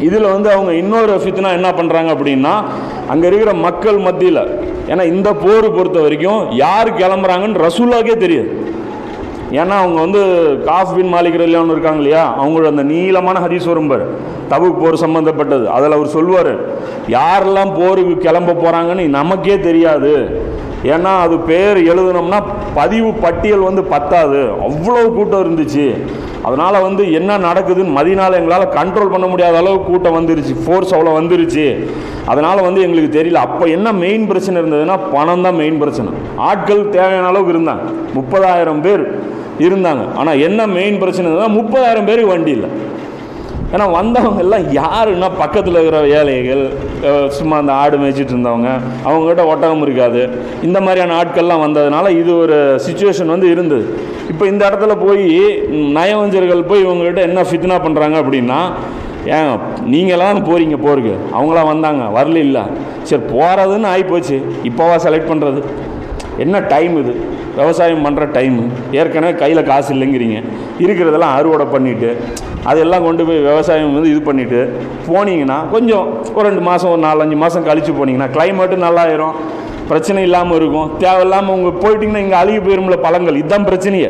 இதில் வந்து அவங்க இன்னொரு ஃபித்னா என்ன பண்ணுறாங்க அப்படின்னா, அங்கே இருக்கிற மக்கள் மத்தியில், ஏன்னா இந்த போர் பொறுத்த வரைக்கும் யார் கிளம்புறாங்கன்னு ரசூலுல்லாஹ்க்கே தெரியாது. ஏன்னா அவங்க வந்து காஃப் பின் மாலிக் ரலியல்லாஹு இருக்காங்க இல்லையா, அவங்களோட அந்த நீளமான ஹதீஸ் வரும் பாரு, தபுக் போர் சம்மந்தப்பட்டது. அதில் அவர் சொல்லுவார், யாரெல்லாம் போருக்கு கிளம்ப போகிறாங்கன்னு நமக்கே தெரியாது. ஏன்னா அது பேர் எழுதணும்னா பதிவு பட்டியல் வந்து பத்தாது, அவ்வளோ கூட்டம் இருந்துச்சு. அதனால் வந்து என்ன நடக்குதுன்னு மதினால எங்களால் கண்ட்ரோல் பண்ண முடியாத அளவுக்கு கூட்டம் வந்துருச்சு, ஃபோர்ஸ் அவ்வளோ வந்துருச்சு. அதனால் வந்து எங்களுக்கு தெரியல. அப்போ என்ன மெயின் பிரச்சனை இருந்ததுன்னா, பணம் தான் மெயின் பிரச்சனை. ஆட்கள் தேவையான அளவுக்கு இருந்தாங்க, 30,000 பேர் இருந்தாங்க. ஆனால் என்ன மெயின் பிரச்சனை இருந்தால் 30,000 பேருக்கு வண்டி இல்லை. ஏன்னா வந்தவங்க எல்லாம் யாருன்னா பக்கத்தில் இருக்கிற ஏழைகள், சும்மா அந்த ஆடு மேய்ச்சிட்டு இருந்தவங்க, அவங்ககிட்ட ஒட்டகம் இருக்காது, இந்த மாதிரியான ஆட்கள்லாம் வந்ததுனால இது ஒரு சுச்சுவேஷன் வந்து இருந்தது. இப்போ இந்த இடத்துல போய் நயவஞ்சர்கள் போய் இவங்ககிட்ட என்ன ஃபித்னா பண்ணுறாங்க அப்படின்னா, ஏன் நீங்களாம் போகிறீங்க போருக்கு, அவங்களாம் வந்தாங்க வரல இல்லை, சரி போகிறதுன்னு ஆகிப்போச்சு, இப்போவா செலக்ட் பண்ணுறது, என்ன டைம் இது, விவசாயம் பண்ணுற டைமு, ஏற்கனவே கையில் காசு இல்லைங்கிறீங்க, இருக்கிறதெல்லாம் அறுவடை பண்ணிவிட்டு அதெல்லாம் கொண்டு போய் விவசாயம் வந்து இது பண்ணிவிட்டு போனீங்கன்னா, கொஞ்சம் ஒரு 2 மாதம் ஒரு 4-5 மாதம் கழித்து போனீங்கன்னா கிளைமேட்டு நல்லாயிரும், பிரச்சனை இல்லாமல் இருக்கும். தேவையில்லாமல் உங்கள் போயிட்டிங்கன்னா இங்கே அழுகி போயிருமில்ல பழங்கள். இதுதான் பிரச்சனையே,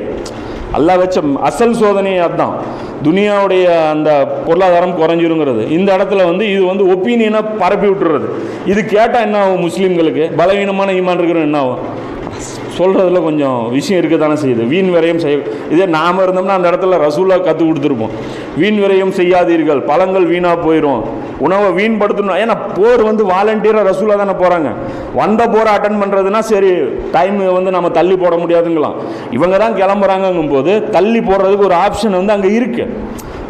அல்லாஹ் வச்ச அசல் சோதனையே அதுதான். துனியாவுடைய அந்த பொருளாதாரம் குறைஞ்சிருங்கிறது. இந்த இடத்துல வந்து இது வந்து ஒப்பீனியனாக பரப்பி விட்டுறது. இது கேட்டால் என்ன ஆகும், முஸ்லீம்களுக்கு பலவீனமான ஈமான் இருக்கிற என்ன ஆகும், சொல்கிறதுல கொஞ்சம் விஷயம் இருக்க தானே செய்யுது. வீண் விரயம் செய்ய, இதே நாம் இருந்தோம்னா அந்த இடத்துல ரசூலுல்லாஹ் கற்றுக் கொடுத்துருப்போம், வீண் விரயம் செய்யாதீர்கள், பழங்கள் வீணாக போயிடும், உணவை வீண்படுத்தணும். ஏன்னா போர் வந்து வாலண்டியராக ரசூலுல்லாஹ் தானே போகிறாங்க. வந்த போரை அட்டன் பண்ணுறதுனா சரி, டைம் வந்து நம்ம தள்ளி போட முடியாதுங்களாம். இவங்க தான் கிளம்புறாங்கங்கும் போது தள்ளி போடுறதுக்கு ஒரு ஆப்ஷன் வந்து அங்கே இருக்குது.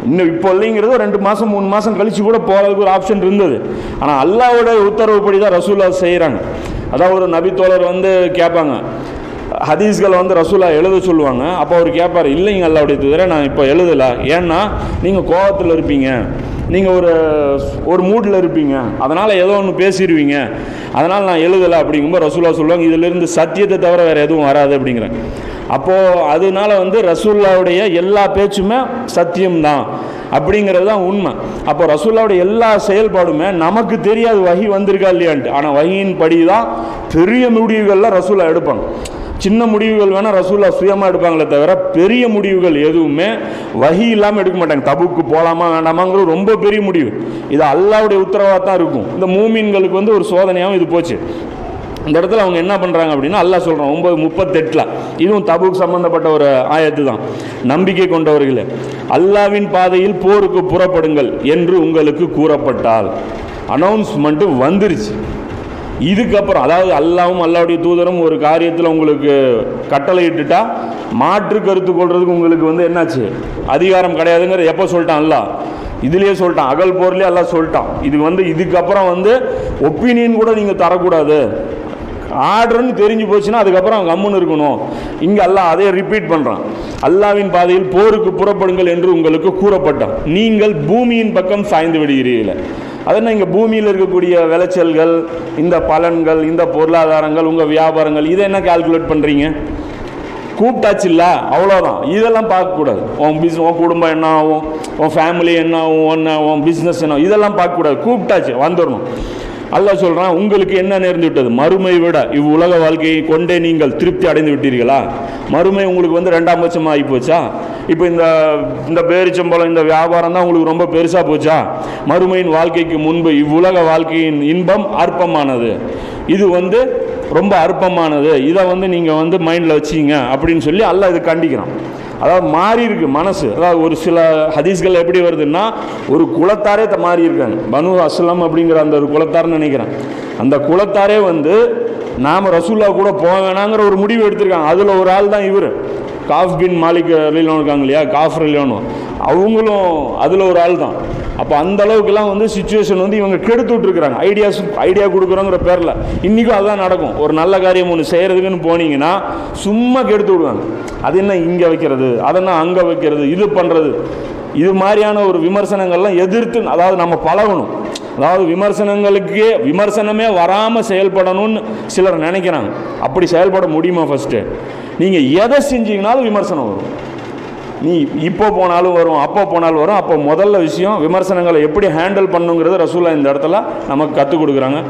இன்னும் இப்போ இல்லைங்கிறது 2 மாதம் 3 மாதம் கழித்து கூட போகிறதுக்கு ஒரு ஆப்ஷன் இருந்தது. ஆனால் அல்லாஹ்வோட உத்தரவுப்படி தான் ரசூலுல்லாஹ் செய்கிறாங்க. அதான் ஒரு நபித்தோழர் வந்து கேட்பாங்க, ஹதீஸ்களை வந்து ரசூலுல்லாஹ் எழுத சொல்லுவாங்க. அப்போ அவர் கேட்பார், இல்லைங்க அல்லாஹ்வுடைய தூதரே, நான் இப்போ எழுதலை, ஏன்னா நீங்கள் கோபத்தில் இருப்பீங்க, நீங்கள் ஒரு மூடில் இருப்பீங்க, அதனால் ஏதோ ஒன்று பேசிடுவீங்க, அதனால் நான் எழுதலை அப்படிங்கும்போது ரசூலுல்லாஹ் சொல்லுவாங்க, இதிலிருந்து சத்தியத்தை தவிர வேறு எதுவும் வராது அப்படிங்கிறாங்க. அப்போது அதனால வந்து ரசூலுல்லாஹ்வுடைய எல்லா பேச்சுமே சத்தியம்தான் அப்படிங்கிறது தான் உண்மை. அப்போ ரசூலுல்லாஹ்வுடைய எல்லா செயல்பாடுமே நமக்கு தெரியாது வஹி வந்திருக்கா இல்லையான்ட்டு. ஆனால் வஹியின் படி தான் பெரிய முடிவுகள்லாம் ரசூலுல்லாஹ் எடுப்பாங்க. சின்ன முடிவுகள் வேணால் ரசூலுல்லாஹ் சுயமாக எடுப்பாங்களே தவிர பெரிய முடிவுகள் எதுவுமே வஹி இல்லாமல் எடுக்க மாட்டாங்க. தபுக்கு போகலாமா வேண்டாமாங்கிறது ரொம்ப பெரிய முடிவு, இது அல்லாஹ்வுடைய உத்தரவாக தான் இருக்கும். இந்த மூமின்களுக்கு வந்து ஒரு சோதனையாகவும் இது போச்சு. இந்த இடத்துல அவங்க என்ன பண்ணுறாங்க அப்படின்னா, அல்லாஹ் சொல்கிறான் 9:38, இதுவும் தபுக் சம்பந்தப்பட்ட ஒரு ஆயத்து தான். நம்பிக்கை கொண்டவர்களே, அல்லாஹ்வின் பாதையில் போருக்கு புறப்படுங்கள் என்று உங்களுக்கு கூறப்பட்டால், அனௌன்ஸ்மெண்ட்டு வந்துருச்சு. இதுக்கப்புறம் அதாவது அல்லாஹ்வும் அல்லாஹ்வுடைய தூதரும் ஒரு காரியத்தில் உங்களுக்கு கட்டளை இட்டுட்டா மாற்று கருத்து கொள்றதுக்கு உங்களுக்கு வந்து என்னாச்சு, அதிகாரம் கிடையாதுங்கிறது எப்போ சொல்லிட்டான் அல்லாஹ், இதுலேயே சொல்லிட்டான், அகல் போர்லேயே அல்லாஹ் சொல்லிட்டான். இது வந்து இதுக்கப்புறம் வந்து ஒப்பீனியன் கூட நீங்கள் தரக்கூடாது, ஆர்டர்னு தெரிஞ்சு போச்சுன்னா அதுக்கப்புறம் அவங்க கம்முன்னு இருக்கணும். இங்கே அல்லாஹ் அதே ரிப்பீட் பண்ணுறான், அல்லாஹ்வின் பாதையில் போருக்கு புறப்படுங்கள் என்று உங்களுக்கு கூறப்பட்டான், நீங்கள் பூமியின் பக்கம் சாய்ந்து விடுகிறீர்கள். அதனால் இங்கே பூமியில் இருக்கக்கூடிய விளைச்சல்கள், இந்த பலன்கள், இந்த பொருளாதாரங்கள், உங்கள் வியாபாரங்கள், இதை என்ன கால்குலேட் பண்ணுறீங்க? கூப்பிட்டாச்சு இல்லை, அவ்வளோதான். இதெல்லாம் பார்க்கக்கூடாது. உன் குடும்பம் என்ன ஆகும், உன் ஃபேமிலி என்ன ஆகும், உன் பிஸ்னஸ் என்ன, இதெல்லாம் பார்க்கக்கூடாது. கூப்பிட்டாச்சு வந்துடணும். அல்லாஹ் சொல்கிறான், உங்களுக்கு என்ன நேர்ந்து விட்டது, மறுமை விட இவ்வுலக வாழ்க்கையை கொண்டே நீங்கள் திருப்தி அடைந்து விட்டீர்களா? மறுமை உங்களுக்கு வந்து 2ஆம் பட்சமாக ஆகி போச்சா? இப்போ இந்த பேரிச்சம்பளம், இந்த வியாபாரம் தான் உங்களுக்கு ரொம்ப பெருசாக போச்சா? மறுமையின் வாழ்க்கைக்கு முன்பு இவ்வுலக வாழ்க்கையின் இன்பம் அற்பமானது, இது வந்து ரொம்ப அற்பமானது, இதை வந்து நீங்கள் வந்து மைண்டில் வச்சிங்க அப்படின்னு சொல்லி அல்லாஹ் இது கண்டிக்கிறான். அதாவது மாறி இருக்கு மனசு. அதாவது ஒரு சில ஹதீஸ்கள் எப்படி வருதுன்னா, ஒரு குலத்தாரே மாறி இருக்காங்க. பனு அஸ்லம் அப்படிங்கிற அந்த ஒரு குலத்தார்னு நினைக்கிறேன். அந்த குலத்தாரே வந்து நாம் ரசூலுல்லாஹ் கூட போக வேணாங்கிற ஒரு முடிவு எடுத்திருக்காங்க. அதில் ஒரு ஆள் தான் இவர், காஃப் பின் மாலிக் ரலியல்லாஹு இருக்காங்க இல்லையா, காஃப் ரலியல்லாஹு, அவங்களும் அதில் ஒரு ஆள் தான். அப்போ அந்த அளவுக்குலாம் வந்து சிச்சுவேஷன் வந்து இவங்க கெடுத்து விட்டுருக்குறாங்க. ஐடியா கொடுக்குறோங்கிற பேரில் இன்றைக்கும் அதுதான் நடக்கும். ஒரு நல்ல காரியம் ஒன்று செய்கிறதுக்குன்னு போனீங்கன்னா சும்மா கெடுத்து விடுவாங்க. அது என்ன இங்கே வைக்கிறது, அதென்ன அங்கே வைக்கிறது, இது பண்ணுறது, இது மாதிரியான ஒரு விமர்சனங்கள்லாம் எதிர்த்து, அதாவது நம்ம பழகணும். அதாவது விமர்சனமே வராமல் செயல்படணும்னு சிலர் நினைக்கிறாங்க. அப்படி செயல்பட முடியுமா? ஃபஸ்ட்டு நீங்கள் எதை செஞ்சீங்கனாலும் விமர்சனம் வரும். நீ இப்போ போனாலும் வரும், அப்போ போனாலும் வரும். அப்போ முதல்ல விஷயம் விமர்சனங்களை எப்படி ஹேண்டில் பண்ணுங்கிறத ரசூலா இந்த இடத்துல நமக்கு கற்றுக் கொடுக்குறாங்க.